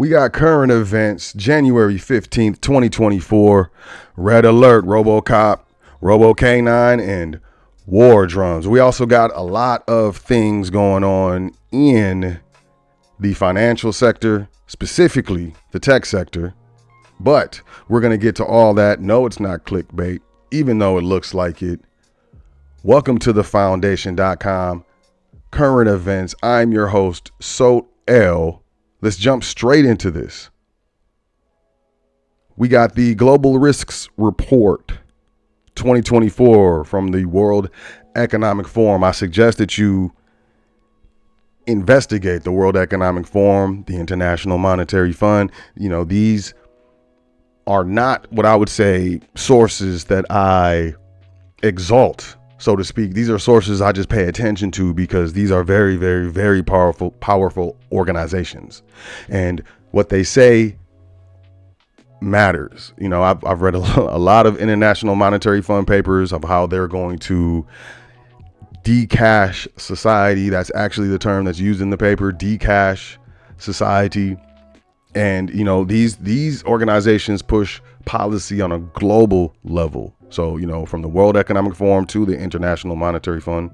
We got current events, January 15th, 2024. Red alert, ROBOCOP, ROBOK9, and war drums. We also got a lot of things going on in the financial sector, specifically the tech sector. But we're going to get to all that. No, it's not clickbait, even though it looks like it. Welcome to thefoundation.com. Current events. I'm your host, Sot. Let's jump straight into this. We got the Global Risks Report 2024 from the World Economic Forum. I suggest that you investigate the World Economic Forum, the International Monetary Fund. These are not what I would say sources that I exalt, so to speak. These are sources I just pay attention to because these are very, very, very powerful organizations. And what they say matters. I've read a lot of International Monetary Fund papers of how they're going to decash society. That's actually the term that's used in the paper, decash society. And, these organizations push policy on a global level. So, from the World Economic Forum to the International Monetary Fund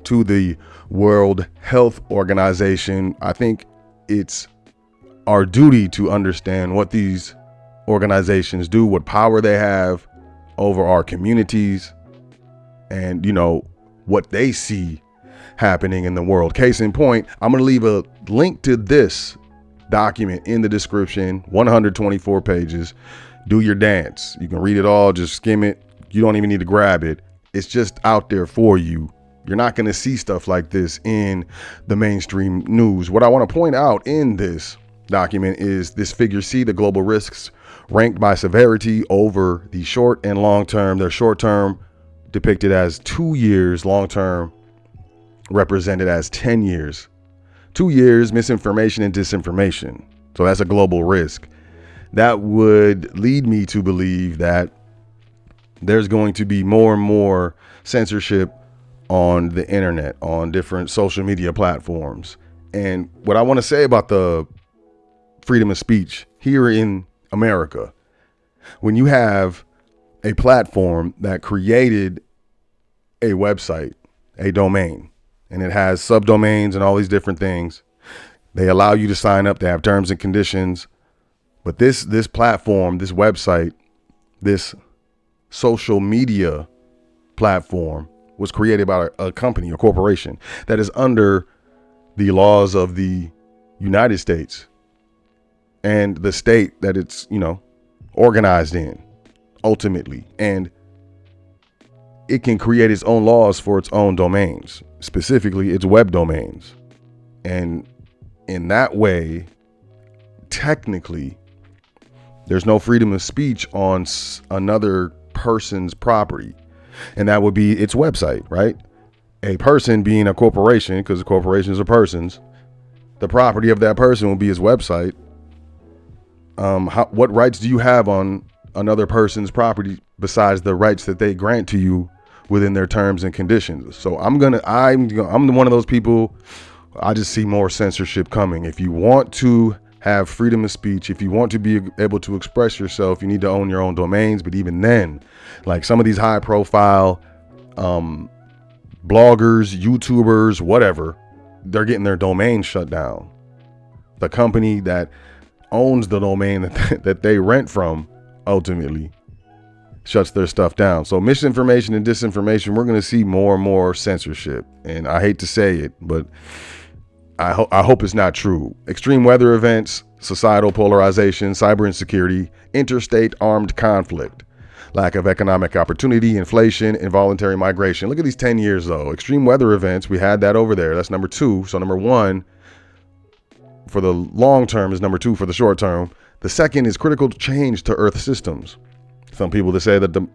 to the World Health Organization, I think it's our duty to understand what these organizations do, what power they have over our communities, and, what they see happening in the world. Case in point, I'm going to leave a link to this document in the description, 124 pages. Do your dance. You can read it all, just skim it. You don't even need to grab it. It's just out there for you. You're not going to see stuff like this in the mainstream news. What I want to point out in this document is this figure C, the global risks ranked by severity over the short and long term. Their short term depicted as 2 years, long term represented as 10 years. 2 years, misinformation and disinformation. So that's a global risk. That would lead me to believe that there's going to be more and more censorship on the internet, on different social media platforms. And what I want to say about the freedom of speech here in America, when you have a platform that created a website, a domain, and it has subdomains and all these different things, they allow you to sign up. They have terms and conditions. But this platform, this website, this social media platform was created by a company, a corporation that is under the laws of the United States and the state that it's, organized in ultimately. And it can create its own laws for its own domains, specifically its web domains. And in that way, technically, there's no freedom of speech on another person's property. And that would be its website, right? A person being a corporation, because corporations are persons, the property of that person will be his website. What rights do you have on another person's property besides the rights that they grant to you within their terms and conditions? So I'm one of those people. I just see more censorship coming. If you want to have freedom of speech, if you want to be able to express yourself, you need to own your own domains. But even then, like some of these high profile bloggers, YouTubers, whatever, they're getting their domain shut down. The company that owns the domain that they rent from ultimately shuts their stuff down. So misinformation and disinformation, we're going to see more and more censorship. And I hate to say it, but I hope it's not true. Extreme weather events, societal polarization, cyber insecurity, interstate armed conflict, lack of economic opportunity, inflation, involuntary migration. Look at these 10 years though. Extreme weather events, we had that over there. That's number 2. So number 1 for the long term is number 2 for the short term. The second is critical change to Earth systems. Some people that say that the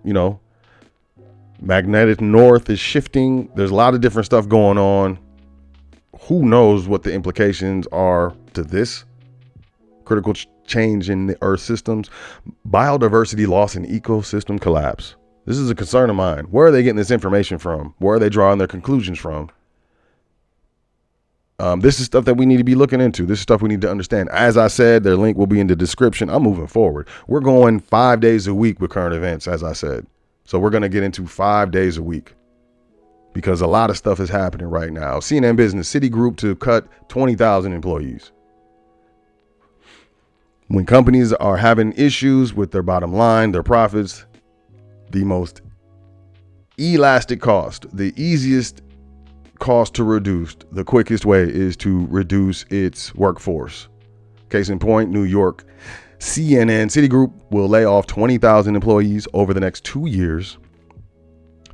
magnetic north is shifting. There's a lot of different stuff going on. Who knows what the implications are to this critical change in the Earth systems? Biodiversity loss and ecosystem collapse. This is a concern of mine. Where are they getting this information from? Where are they drawing their conclusions from? This is stuff that we need to be looking into. This is stuff we need to understand. As I said, their link will be in the description. I'm moving forward. We're going 5 days a week with current events, as I said. So we're going to get into 5 days a week because a lot of stuff is happening right now. CNN Business, Citigroup to cut 20,000 employees. When companies are having issues with their bottom line, their profits, the most elastic cost, the easiest cost to reduce, the quickest way is to reduce its workforce. Case in point, New York. Citigroup will lay off 20,000 employees over the next 2 years.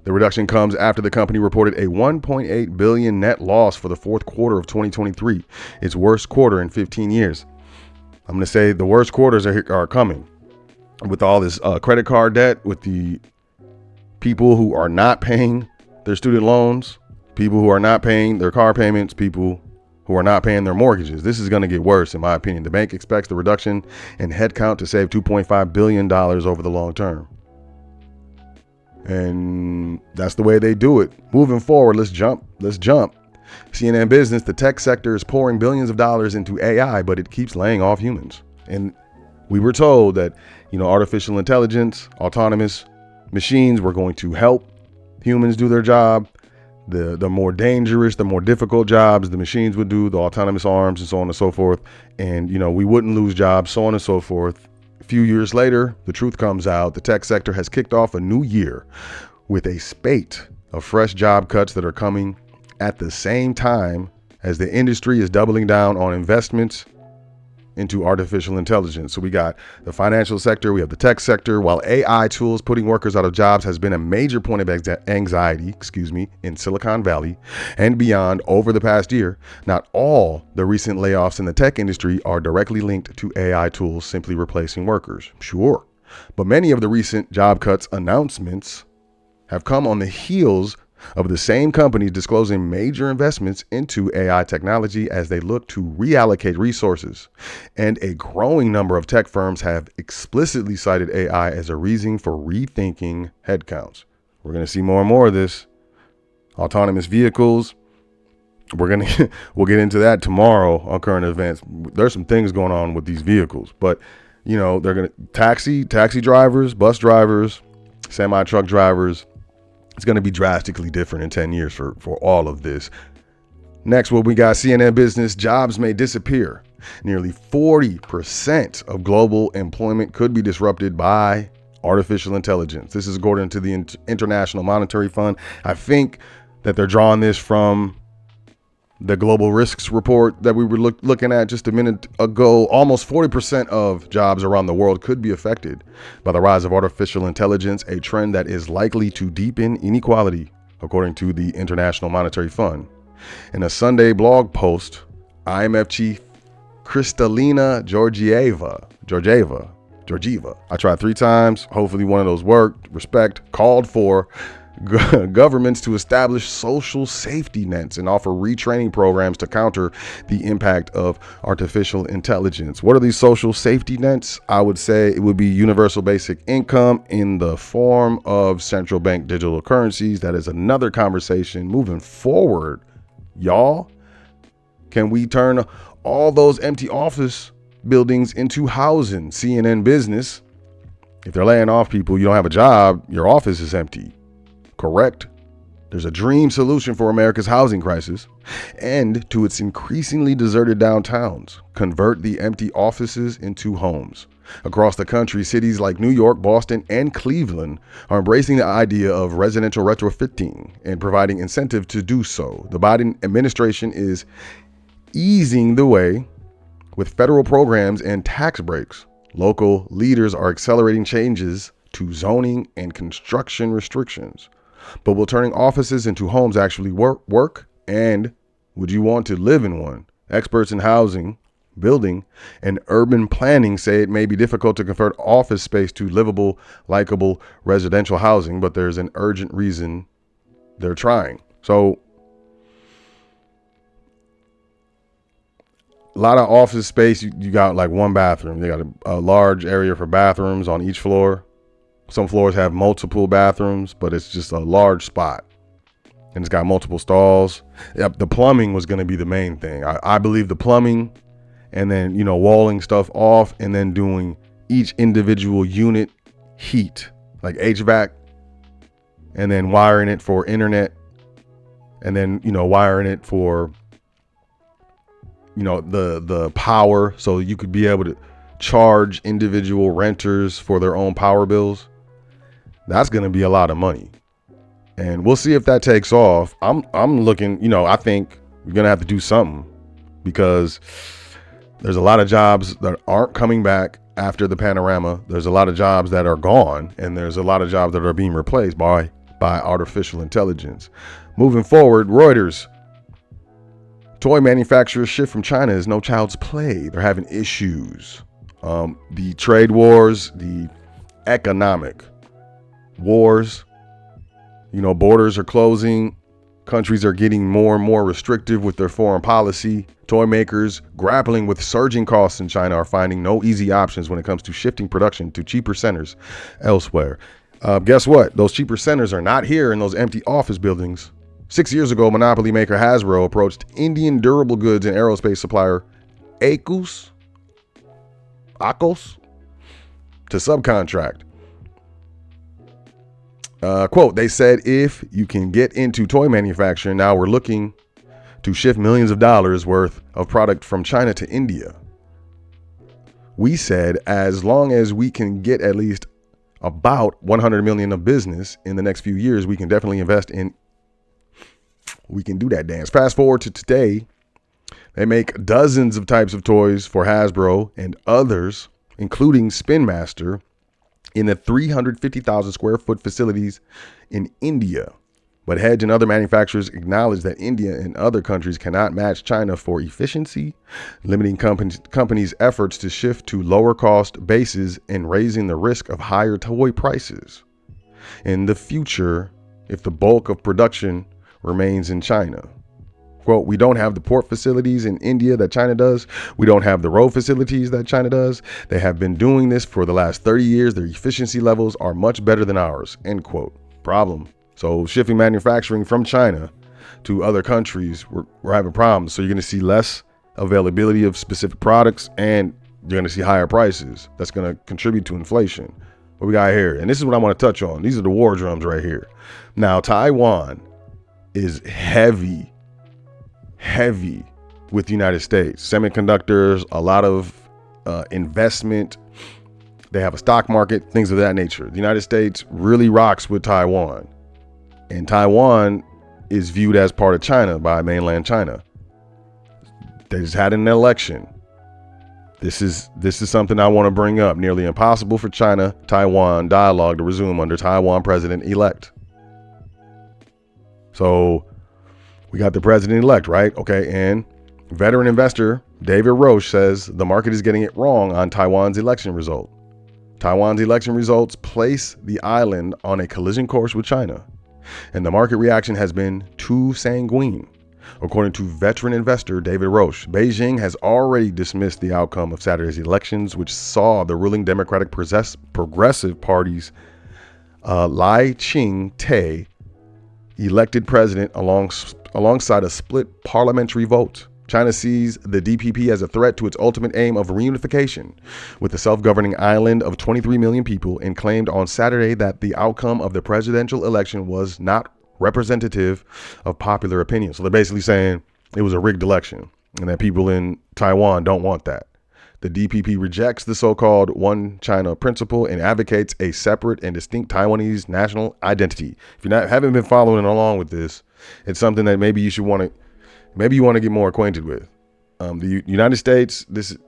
The reduction comes after the company reported a $1.8 billion net loss for the fourth quarter of 2023, its worst quarter in 15 years. I'm going to say the worst quarters are coming with all this credit card debt, with the people who are not paying their student loans, people who are not paying their car payments, people who are not paying their mortgages. This is going to get worse, in my opinion. The bank expects the reduction in headcount to save $2.5 billion over the long term. And that's the way they do it. Moving forward, let's jump. CNN Business, the tech sector is pouring billions of dollars into AI, but it keeps laying off humans. And we were told that, artificial intelligence, autonomous machines were going to help humans do their job. The more dangerous, the more difficult jobs the machines would do, the autonomous arms and so on and so forth. And, we wouldn't lose jobs, so on and so forth. A few years later, the truth comes out. The tech sector has kicked off a new year with a spate of fresh job cuts that are coming at the same time as the industry is doubling down on investments into artificial intelligence. So we got the financial sector, we have the tech sector. While AI tools putting workers out of jobs has been a major point of anxiety, in Silicon Valley and beyond over the past year, not all the recent layoffs in the tech industry are directly linked to AI tools simply replacing workers. Sure, but many of the recent job cuts announcements have come on the heels of the same companies disclosing major investments into AI technology as they look to reallocate resources. And a growing number of tech firms have explicitly cited AI as a reason for rethinking headcounts. We're going to see more and more of this. Autonomous vehicles. We'll get into that tomorrow on current events. There's some things going on with these vehicles, but they're going to taxi drivers, bus drivers, semi-truck drivers. It's going to be drastically different in 10 years for all of this. Next, what we got, CNN Business, jobs may disappear. Nearly 40% of global employment could be disrupted by artificial intelligence. This is according to the International Monetary Fund. I think that they're drawing this from the global risks report that we were looking at just a minute ago. Almost 40% of jobs around the world could be affected by the rise of artificial intelligence, a trend that is likely to deepen inequality, according to the International Monetary Fund. In a Sunday blog post, IMF chief Kristalina Georgieva, I tried 3 times, hopefully one of those worked, called for governments to establish social safety nets and offer retraining programs to counter the impact of artificial intelligence. What are these social safety nets? I would say it would be universal basic income in the form of central bank digital currencies. That is another conversation moving forward. Y'all, can we turn all those empty office buildings into housing? CNN Business, if they're laying off people, you don't have a job, your office is empty. Correct. There's a dream solution for America's housing crisis and to its increasingly deserted downtowns. Convert the empty offices into homes. Across the country, cities like New York, Boston, and Cleveland are embracing the idea of residential retrofitting and providing incentive to do so. The Biden administration is easing the way with federal programs and tax breaks. Local leaders are accelerating changes to zoning and construction restrictions. But will turning offices into homes actually work? And would you want to live in one? Experts in housing, building, and urban planning say it may be difficult to convert office space to livable, likable residential housing, but there's an urgent reason they're trying. So a lot of office space, you got like one bathroom. They got a large area for bathrooms on each floor. Some floors have multiple bathrooms, but it's just a large spot. and it's got multiple stalls. Yep, the plumbing was going to be the main thing. I believe the plumbing, and then, you know, walling stuff off and then doing each individual unit heat, like HVAC, and then wiring it for internet, and then, you know, wiring it for, you know, the power, so you could be able to charge individual renters for their own power bills. That's going to be a lot of money, and we'll see if that takes off. I'm looking, you know, I think we're going to have to do something, because there's a lot of jobs that aren't coming back after the panorama. There's a lot of jobs that are gone, and there's a lot of jobs that are being replaced by artificial intelligence. Moving forward, Reuters. Toy manufacturers shift from China is no child's play. They're having issues. The trade wars, the economic wars, you know, borders are closing. Countries are getting more and more restrictive with their foreign policy. Toy makers grappling with surging costs in China are finding no easy options when it comes to shifting production to cheaper centers elsewhere. Guess what? Those cheaper centers are not here in those empty office buildings. 6 years ago, monopoly maker Hasbro approached Indian durable goods and aerospace supplier ACOS to subcontract. Quote, they said, if you can get into toy manufacturing, now we're looking to shift millions of dollars worth of product from China to India. We said, as long as we can get at least about 100 million of business in the next few years, we can definitely invest in. We can do that dance. Fast forward to today, they make dozens of types of toys for Hasbro and others, including Spin Master, in the 350,000 square foot facilities in India. But Hedge and other manufacturers acknowledge that India and other countries cannot match China for efficiency, limiting companies' efforts to shift to lower cost bases and raising the risk of higher toy prices in the future if the bulk of production remains in China. Quote, we don't have the port facilities in India that China does. We don't have the road facilities that China does. They have been doing this for the last 30 years. Their efficiency levels are much better than ours, end quote. Problem. So shifting manufacturing from China to other countries, we're having problems. So you're going to see less availability of specific products, and you're going to see higher prices. That's going to contribute to inflation. What we got here, and this is what I want to touch on. These are the war drums right here. Now, Taiwan is heavy with the United States. Semiconductors, a lot of investment. They have a stock market, things of that nature. The United States really rocks with Taiwan. And Taiwan is viewed as part of China by mainland China. They just had an election. This is something I want to bring up. Nearly impossible for China-Taiwan dialogue to resume under Taiwan president-elect. So we got the president-elect, right? Okay, and veteran investor David Roche says the market is getting it wrong on Taiwan's election result. Taiwan's election results place the island on a collision course with China, and the market reaction has been too sanguine. According to veteran investor David Roche, Beijing has already dismissed the outcome of Saturday's elections, which saw the ruling Democratic Progressive Party's Lai Ching-te elected president alongside a split parliamentary vote. China sees the DPP as a threat to its ultimate aim of reunification with the self-governing island of 23 million people, and claimed on Saturday that the outcome of the presidential election was not representative of popular opinion. So they're basically saying it was a rigged election and that people in Taiwan don't want that. The DPP rejects the so-called One China principle and advocates a separate and distinct Taiwanese national identity. If you haven't been following along with this, it's something that maybe you want to get more acquainted with. The United States, this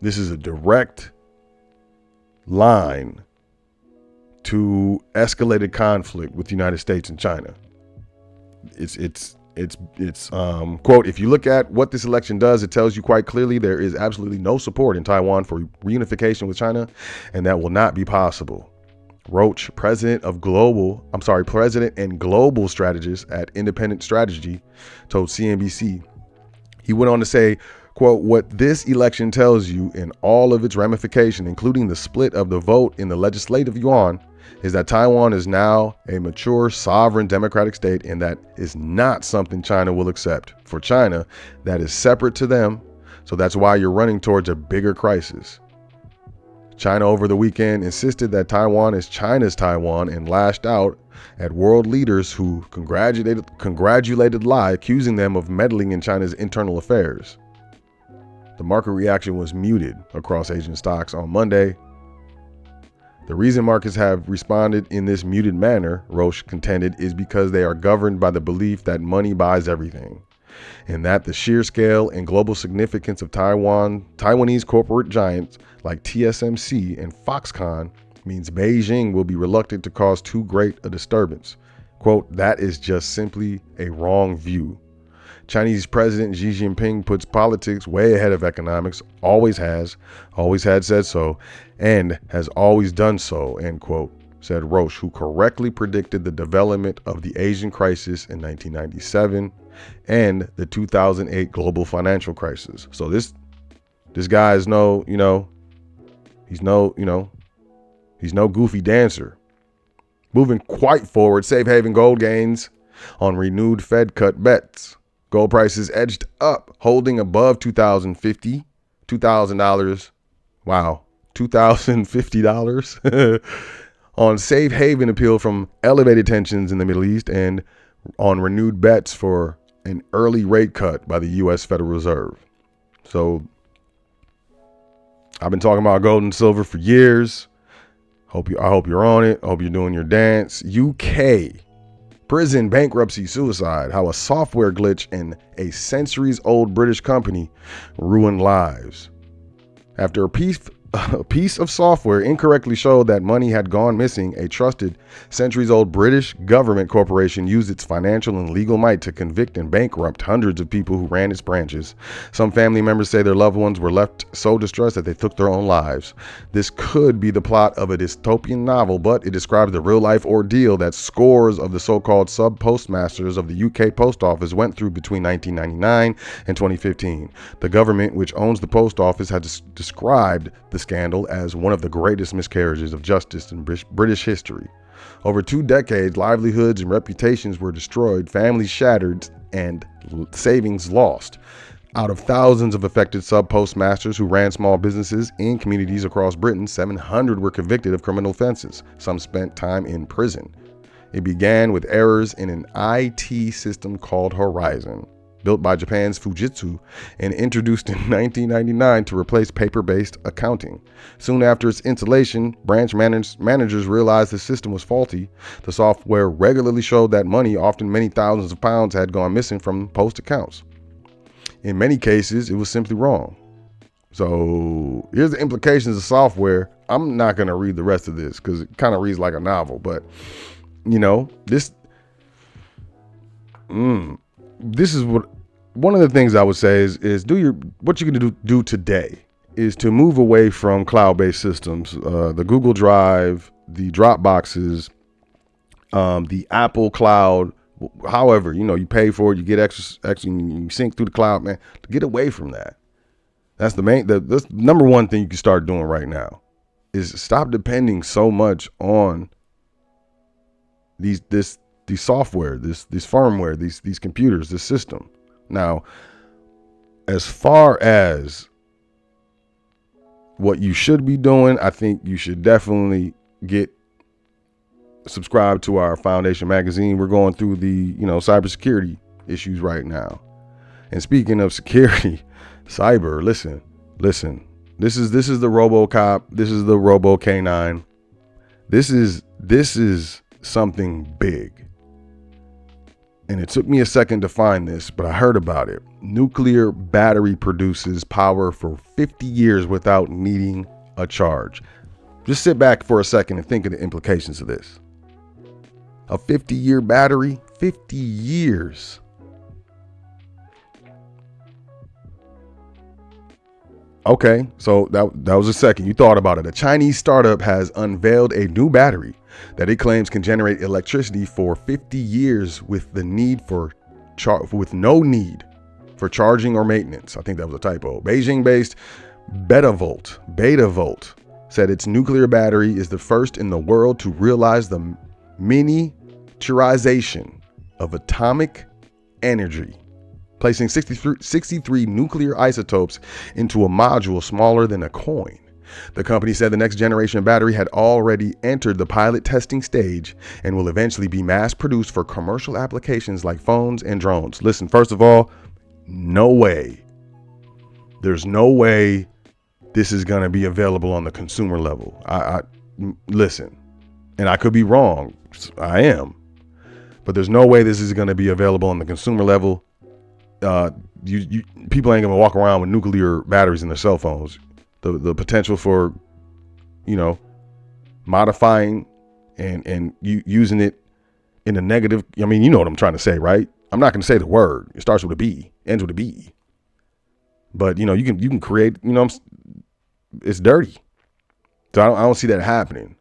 is a direct line to escalated conflict with the United States and China. It's quote, if you look at what this election does, it tells you quite clearly there is absolutely no support in Taiwan for reunification with China, and that will not be possible. Roche, president and global strategist at Independent Strategy, told CNBC. He went on to say, Quote, what this election tells you in all of its ramification, including the split of the vote in the legislative yuan, is that Taiwan is now a mature, sovereign democratic state, and that is not something China will accept. For China, that is separate to them, so that's why you're running towards a bigger crisis. China over the weekend insisted that Taiwan is China's Taiwan and lashed out at world leaders who congratulated Lai, accusing them of meddling in China's internal affairs. The market reaction was muted across Asian stocks on Monday. The reason markets have responded in this muted manner, Roche contended, is because they are governed by the belief that money buys everything, and that the sheer scale and global significance of Taiwanese corporate giants like TSMC and Foxconn means Beijing will be reluctant to cause too great a disturbance. Quote, that is just simply a wrong view. Chinese President Xi Jinping puts politics way ahead of economics, always has, always had said so, and has always done so, end quote, said Roche, who correctly predicted the development of the Asian crisis in 1997 and the 2008 global financial crisis. So this guy is he's no goofy dancer. Moving quite forward, safe haven gold gains on renewed Fed cut bets. Gold prices edged up, holding above $2,050. Wow, $2,050 on safe haven appeal from elevated tensions in the Middle East and on renewed bets for an early rate cut by the U.S. Federal Reserve. So I've been talking about gold and silver for years. I hope you're on it. I hope you're doing your dance. UK. Prison, bankruptcy, suicide. How a software glitch in a centuries-old British company ruined lives. After a piece of software incorrectly showed that money had gone missing, a trusted, centuries-old British government corporation used its financial and legal might to convict and bankrupt hundreds of people who ran its branches. Some family members say their loved ones were left so distressed that they took their own lives. This could be the plot of a dystopian novel, but it describes the real-life ordeal that scores of the so-called sub-postmasters of the UK Post Office went through between 1999 and 2015. The government, which owns the post office, has described the scandal as one of the greatest miscarriages of justice in British history. Over 2 decades, livelihoods and reputations were destroyed, families shattered, and savings lost. Out of thousands of affected sub-postmasters who ran small businesses in communities across Britain, 700 were convicted of criminal offenses. Some spent time in prison. It began with errors in an IT system called Horizon, built by Japan's Fujitsu and introduced in 1999 to replace paper-based accounting. Soon after its installation, branch managers realized the system was faulty. The software regularly showed that money, often many thousands of pounds, had gone missing from post accounts. In many cases, it was simply wrong. So here's the implications of software. I'm not going to read the rest of this because it kind of reads like a novel, but this is what one of the things I would say is what you can do today is to move away from cloud-based systems, the Google Drive, the Dropboxes, the Apple Cloud. However, you pay for it, you get extra, you sync through the cloud, man. Get away from that. That's the number one thing you can start doing right now is stop depending so much on these software, this firmware, these computers, this system. Now, as far as what you should be doing, I think you should definitely get subscribed to our Foundation magazine. We're going through the cybersecurity issues right now. And speaking of security, cyber, listen. This is the ROBOCOP. This is the ROBOK9. This is something big. And it took me a second to find this, but I heard about it. Nuclear battery produces power for 50 years without needing a charge. Just sit back for a second and think of the implications of this. A 50-year battery, 50 years. Okay, so that was a second. You thought about it. A Chinese startup has unveiled a new battery that it claims can generate electricity for 50 years with no need for charging or maintenance. I think that was a typo. Beijing-based Betavolt said its nuclear battery is the first in the world to realize the miniaturization of atomic energy, placing 63 nuclear isotopes into a module smaller than a coin. The company said the next generation battery had already entered the pilot testing stage and will eventually be mass produced for commercial applications like phones and drones. Listen, first of all, no way. There's no way this is going to be available on the consumer level. I listen, and I could be wrong. I am. But there's no way this is going to be available on the consumer level. People ain't going to walk around with nuclear batteries in their cell phones. The potential for, modifying and using it in a negative. I mean, you know what I'm trying to say, right? I'm not going to say the word. It starts with a B, ends with a B. But you can create. It's dirty. So I don't see that happening.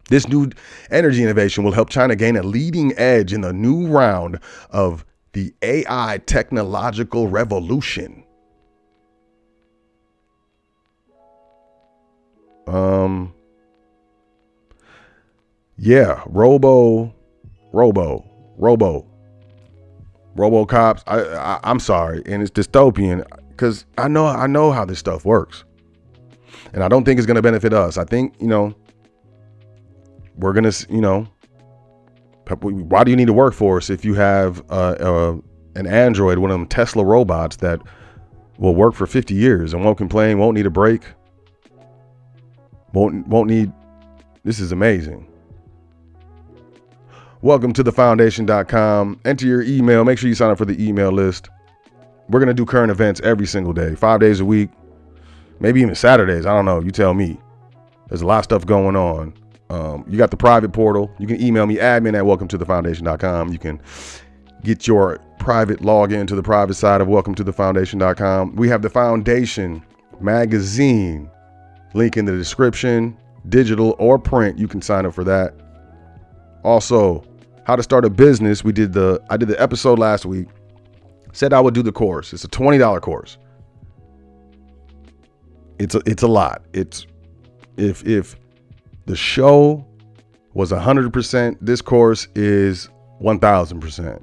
This new energy innovation will help China gain a leading edge in the new round of the AI technological revolution. Yeah, ROBOCOPs. I'm sorry, and it's dystopian because I know how this stuff works, and I don't think it's going to benefit us. I think we're gonna why do you need a workforce if you have an android, one of them Tesla robots that will work for 50 years and won't complain, won't need a break, won't need. This is amazing. Welcome to thefoundation.com. Enter your email. Make sure you sign up for the email list. We're going to do current events every single day, 5 days a week, maybe even Saturdays. I don't know. You tell me. There's a lot of stuff going on. You got the private portal. You can email me, admin@welcometothefoundation.com. You can get your private login to the private side of welcometothefoundation.com. We have the Foundation magazine. Link in the description, digital or print. You can sign up for that. Also, how to start a business. I did the episode last week. Said I would do the course. It's a $20 course. It's a lot. It's if the show was 100%, this course is 1000%.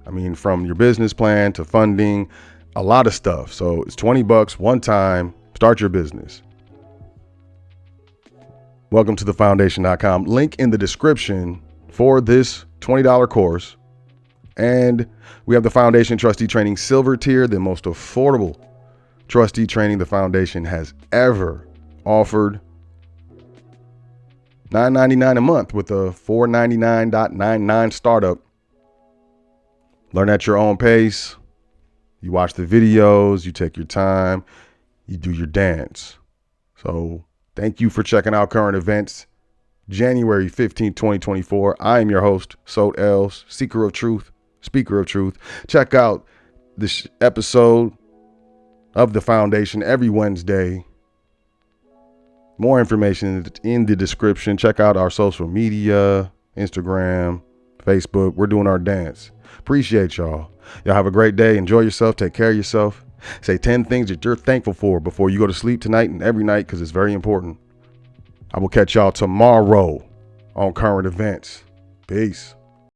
I mean, from your business plan to funding, a lot of stuff. So it's $20 one time. Start your business. Welcome to thefoundation.com. Link in the description for this $20 course. And we have the Foundation Trustee Training Silver Tier, the most affordable trustee training the Foundation has ever offered. $9.99 a month with a $499.99 startup. Learn at your own pace. You watch the videos, you take your time, you do your dance. So thank you for checking out current events. January 15, 2024. I am your host, Sot Els, seeker of truth, speaker of truth. Check out this episode of The Foundation every Wednesday. More information in the description. Check out our social media, Instagram, Facebook. We're doing our dance. Appreciate y'all. Y'all have a great day. Enjoy yourself. Take care of yourself. Say 10 things that you're thankful for before you go to sleep tonight and every night, because it's very important. I will catch y'all tomorrow on current events. Peace.